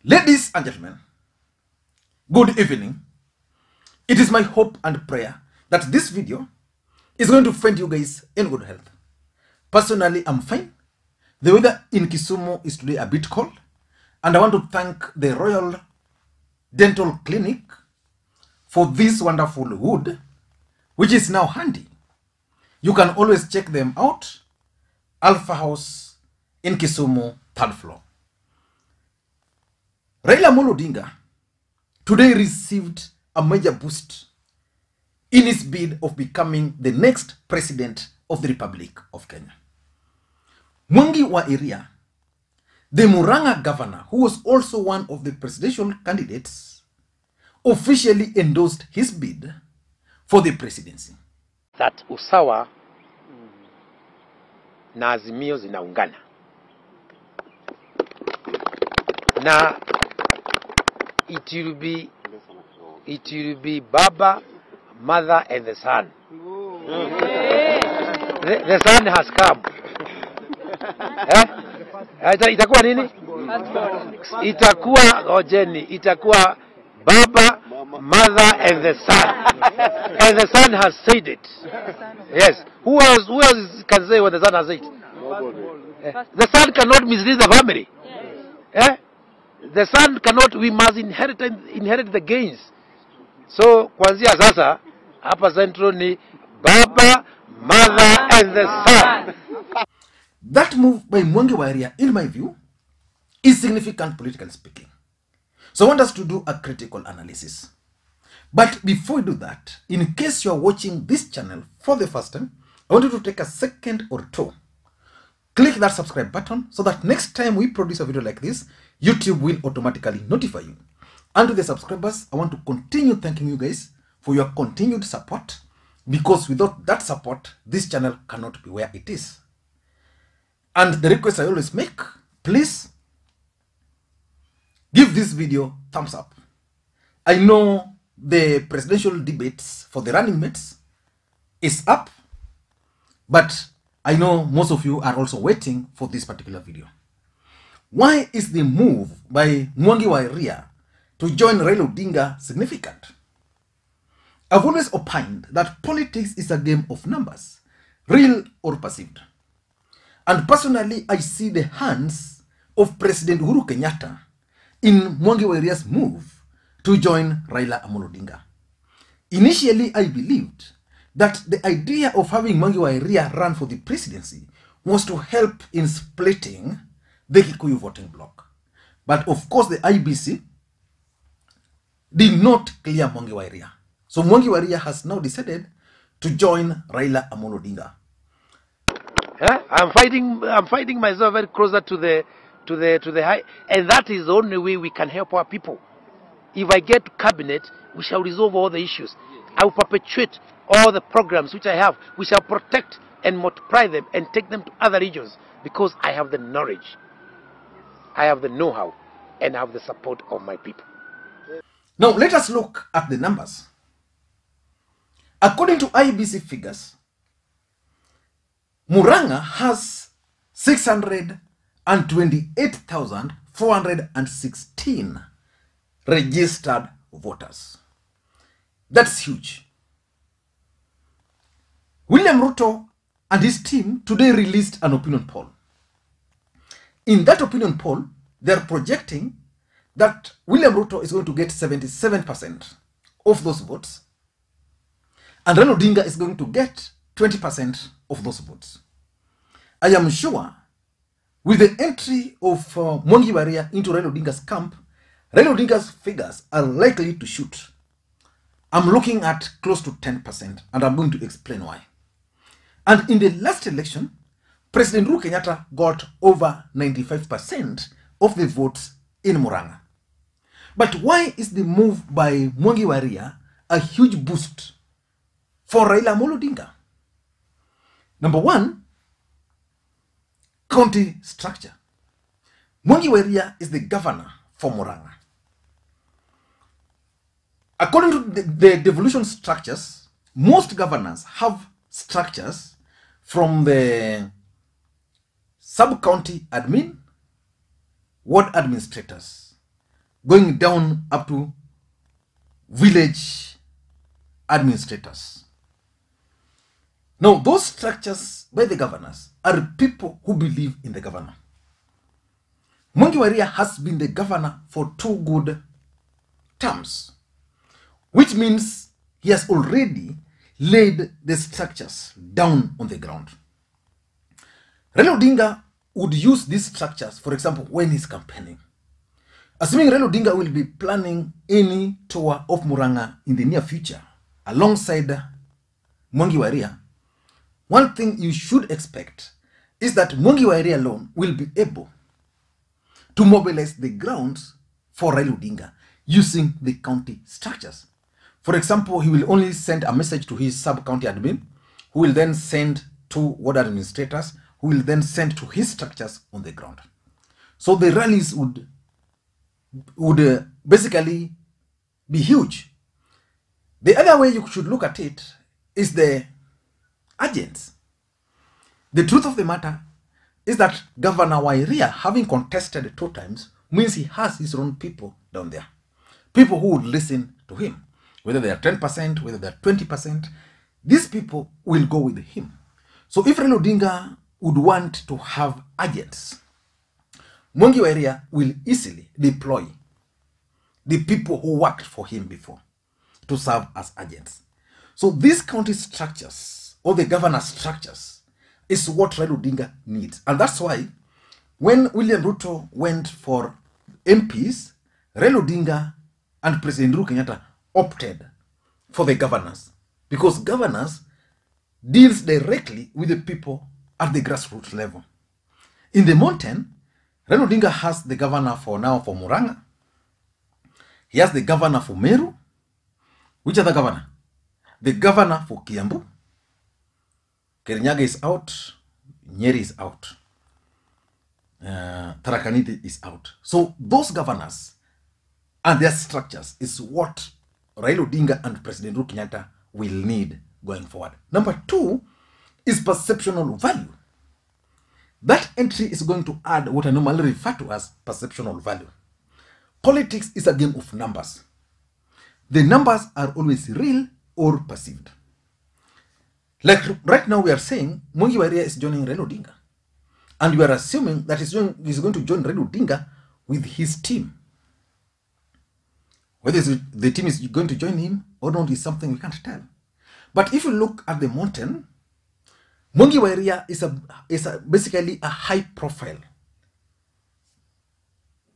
Ladies and gentlemen, good evening. It is my hope and prayer that this video is going to find you guys in good health. Personally, I'm fine. The weather in Kisumu is today a bit cold, and I want to thank the Royal Dental Clinic for this wonderful wood, which is now handy. You can always check them out. Alpha House in Kisumu, 3rd floor. Raila Odinga today received a major boost in his bid of becoming the next president of the Republic of Kenya. Mwangi Wa Iria, the Murang'a governor, who was also one of the presidential candidates, officially endorsed his bid for the presidency. That usawa na Azimio zinaungana. Na it will be Baba, Mother, and the Son. The Son has come. Itakuwa nini? Itakuwa ojeni. Itakuwa Baba, Mother, and the Son. And the Son has said it. Yes. Who else can say what the Son has said? The Son cannot mislead the family. The Son cannot. We must inherit the gains. So kuanzia sasa hapa Central ni Baba, Mother, and the Son. That move by Mwangi Wa Iria, in my view, is significant politically speaking. So I want us to do a critical analysis. But before we do that, in case you are watching this channel for the first time, I want you to take a second or two. Click that subscribe button so that next time we produce a video like this, YouTube will automatically notify you. And to the subscribers, I want to continue thanking you guys for your continued support, because without that support, this channel cannot be where it is. And the request I always make, please give this video thumbs up. I know the presidential debates for the running mates is up, but I know most of you are also waiting for this particular video. Why is the move by Mwangi Wa Iria to join Raila Odinga significant? I've always opined that politics is a game of numbers, real or perceived. And personally, I see the hands of President Uhuru Kenyatta in Mwangi Wa Iria's move to join Raila Odinga. Initially, I believed that the idea of having Mwangi Wa Iria run for the presidency was to help in splitting the Kikuyu voting bloc. But of course, the IBC did not clear Mwangi Wa Iria. So Mwangi Wa Iria has now decided to join Raila Odinga. I'm fighting myself very closer to the high, and that is the only way we can help our people. If I get to cabinet, we shall resolve all the issues. I will perpetuate all the programs which I have. We shall protect and multiply them and take them to other regions, because I have the knowledge, I have the know-how, and I have the support of my people. Now let us look at the numbers. According to IBC figures, Murang'a has 628,416 registered voters. That's huge. William Ruto and his team today released an opinion poll. In that opinion poll, they are projecting that William Ruto is going to get 77% of those votes, and Raila Odinga is going to get 20% of those votes. I am sure with the entry of Mwangi Wa Iria into Raila Odinga's camp, Raila Odinga's figures are likely to shoot. I'm looking at close to 10%, and I'm going to explain why. And in the last election, President Uhuru Kenyatta got over 95% of the votes in Murang'a. But why is the move by Mwangi Wa Iria a huge boost for Raila Odinga? Number one, county structure. Mwangi Wa Iria is the governor for Murang'a. According to the devolution structures, most governors have structures from the sub-county admin, ward administrators, going down up to village administrators. Now, those structures by the governors are people who believe in the governor. Mwangi Wa Iria has been the governor for 2 good terms, which means he has already laid the structures down on the ground. Raila Odinga would use these structures, for example, when he's campaigning. Assuming Raila Odinga will be planning any tour of Murang'a in the near future, alongside Mwangi Wa Iria, one thing you should expect is that Mwangi Wa Iria alone will be able to mobilize the grounds for Raila Odinga using the county structures. For example, he will only send a message to his sub-county admin, who will then send to ward administrators, who will then send to his structures on the ground. So the rallies would basically be huge. The other way you should look at it is the agents. The truth of the matter is that Governor Wa Iria, having contested 2 times, means he has his own people down there. People who would listen to him. Whether they are 10%, whether they are 20%, these people will go with him. So if Raila Odinga would want to have agents, Mwangi Wa Iria will easily deploy the people who worked for him before to serve as agents. So these county structures, or the governor structures, is what Raila Odinga needs. And that's why when William Ruto went for MPs, Raila Odinga and President Uhuru Kenyatta opted for the governors, because governors deals directly with the people at the grassroots level. In the mountain, Raila Odinga has the governor for Murang'a. He has the governor for Meru. Which other governor? The governor for Kiambu. Kirinyaga is out. Nyeri is out. Tharaka Nithi is out. So those governors and their structures is what Raila Odinga and President Uhuru Kenyatta will need going forward. Number 2 is perceptional value. That entry is going to add what I normally refer to as perceptional value. Politics is a game of numbers. The numbers are always real or perceived. Like right now we are saying Mwangi Wa Iria is joining Raila Odinga. And we are assuming that he's going to join Raila Odinga with his team. Whether the team is going to join him or not is something we can't tell. But if you look at the mountain, Mwangi Wa Iria is basically a high-profile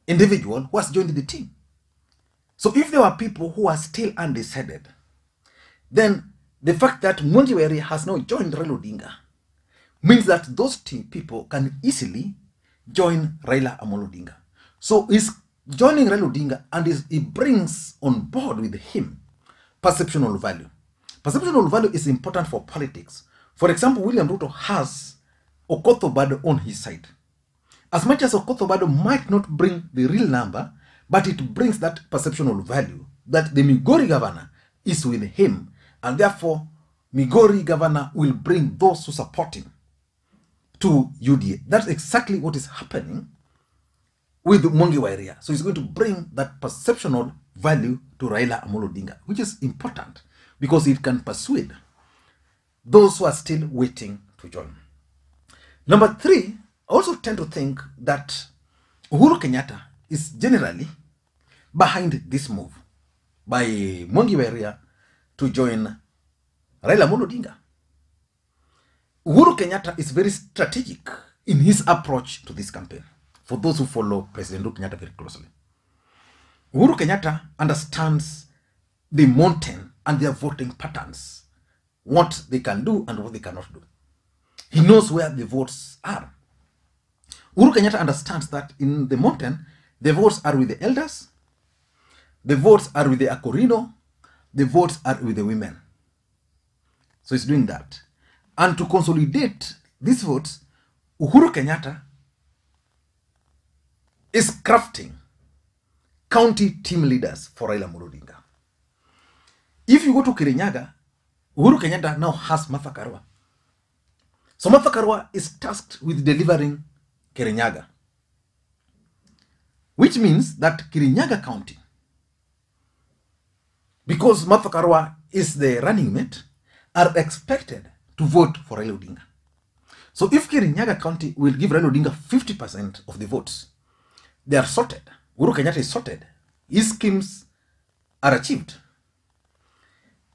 individual who has joined the team. So if there are people who are still undecided, then the fact that Mwangi Wa Iria has now joined Raila Odinga means that those people can easily join Raila Odinga. So he's joining Raila Odinga and he brings on board with him perceptional value. Perceptional value is important for politics. For example, William Ruto has Okoth Obado on his side. As much as Okoth Obado might not bring the real number, but it brings that perceptional value that the Migori governor is with him, and therefore Migori governor will bring those who support him to UDA. That's exactly what is happening with Mwangi Wa Iria. So he's going to bring that perceptional value to Raila Odinga, which is important because it can persuade those who are still waiting to join. Number 3, I also tend to think that Uhuru Kenyatta is generally behind this move by Mwangi Wa Iria to join Raila Odinga. Uhuru Kenyatta is very strategic in his approach to this campaign. For those who follow President Uhuru Kenyatta very closely, Uhuru Kenyatta understands the mountain and their voting patterns, what they can do and what they cannot do. He knows where the votes are. Uhuru Kenyatta understands that in the mountain, the votes are with the elders, the votes are with the Akorino, the votes are with the women. So he's doing that. And to consolidate these votes, Uhuru Kenyatta is crafting county team leaders for Raila Odinga. If you go to Kirinyaga, Uhuru Kenyatta now has Martha Karua. So Martha Karua is tasked with delivering Kirinyaga. which means that Kirinyaga County, because Martha Karua is the running mate, are expected to vote for Raila Odinga. So if Kirinyaga County will give Raila Odinga 50% of the votes, they are sorted. Uhuru Kenyatta is sorted. His schemes are achieved.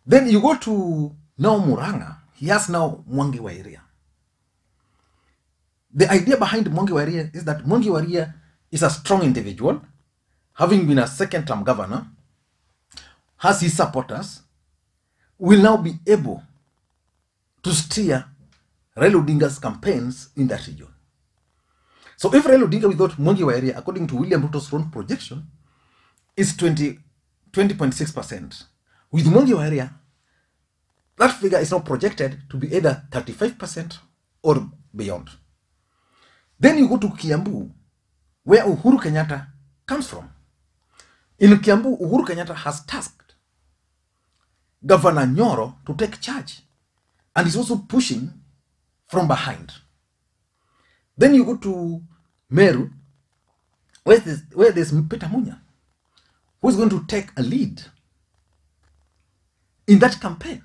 Then you go to now Murang'a. He has now Mwangi Wa Iria. The idea behind Mwangi Wa Iria is that Mwangi Wa Iria is a strong individual, having been a second-term governor, has his supporters, will now be able to steer Raila Odinga's campaigns in that region. So if Raila Odinga without Mwangi Wa Iria, according to William Ruto's own projection, is 20.6%. With Mwangi Wa Iria, that figure is now projected to be either 35% or beyond. Then you go to Kiambu, where Uhuru Kenyatta comes from. In Kiambu, Uhuru Kenyatta has tasked Governor Nyoro to take charge, and is also pushing from behind. Then you go to Meru, where there's Peter Munya, who is going to take a lead in that campaign.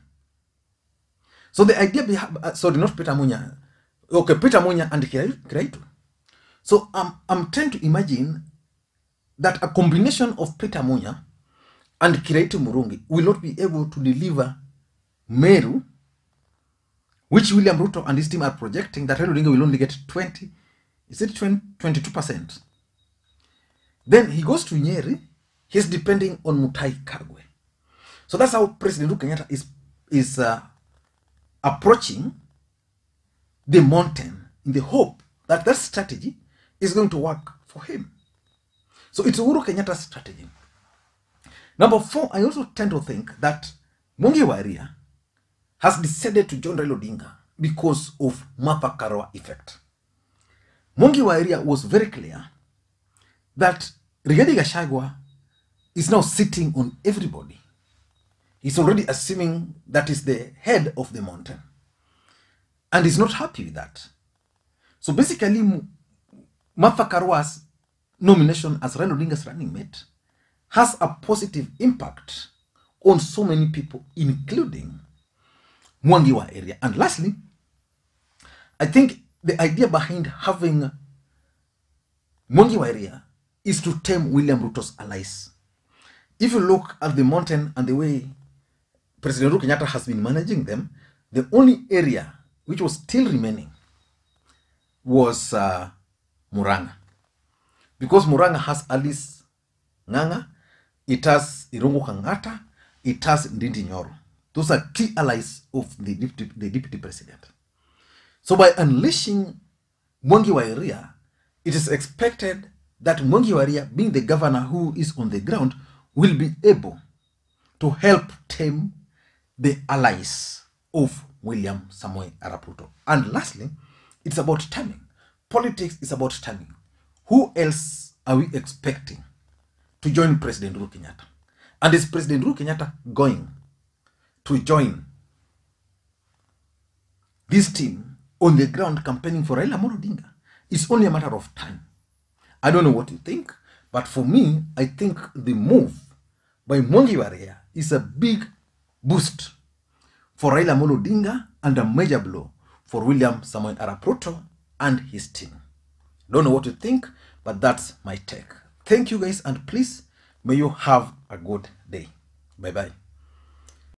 So the idea behind, sorry, not Peter Munya, okay, Peter Munya and Kiraitu. So I'm trying to imagine that a combination of Peter Munya and Kiraitu Murungi will not be able to deliver Meru, which William Ruto and his team are projecting that Raila Odinga will only get 22%. Then he goes to Nyeri, he's depending on Mutahi Kagwe. So that's how President Uhuru Kenyatta is approaching the mountain in the hope that that strategy is going to work for him. So it's Uhuru Kenyatta's strategy. Number 4, I also tend to think that Mwangi Wa Iria has decided to join Raila Odinga because of Martha Karua effect. Mwangi Wa Iria was very clear that Rigathi Gachagua is now sitting on everybody. He's already assuming that is the head of the mountain, and he's not happy with that. So basically, Martha Karua's nomination as Raila Odinga's running mate has a positive impact on so many people, including Mwangi Wa Iria. And lastly, I think the idea behind having Mwangi Wa Iria is to tame William Ruto's allies. If you look at the mountain and the way President Uhuru Kenyatta has been managing them, the only area which was still remaining was Murang'a. Because Murang'a has Alice Ng'ang'a, it has Irungu Kang'ata, it has Ndindi Nyoro. Those are key allies of the deputy president. So by unleashing Mwangi Wa Iria, it is expected that Mwangi Wa Iria, being the governor who is on the ground, will be able to help tame the allies of William Samoei Arap Ruto. And lastly, it's about timing. Politics is about timing. Who else are we expecting to join President Uhuru Kenyatta? And is President Uhuru Kenyatta going to join this team on the ground campaigning for Raila Odinga? It's only a matter of time. I don't know what you think, but for me, I think the move by Mwangi Wa Iria is a big boost for Raila Odinga and a major blow for William Samoei Arap Ruto and his team. Don't know what you think, but that's my take. Thank you guys, and please, may you have a good day. Bye-bye.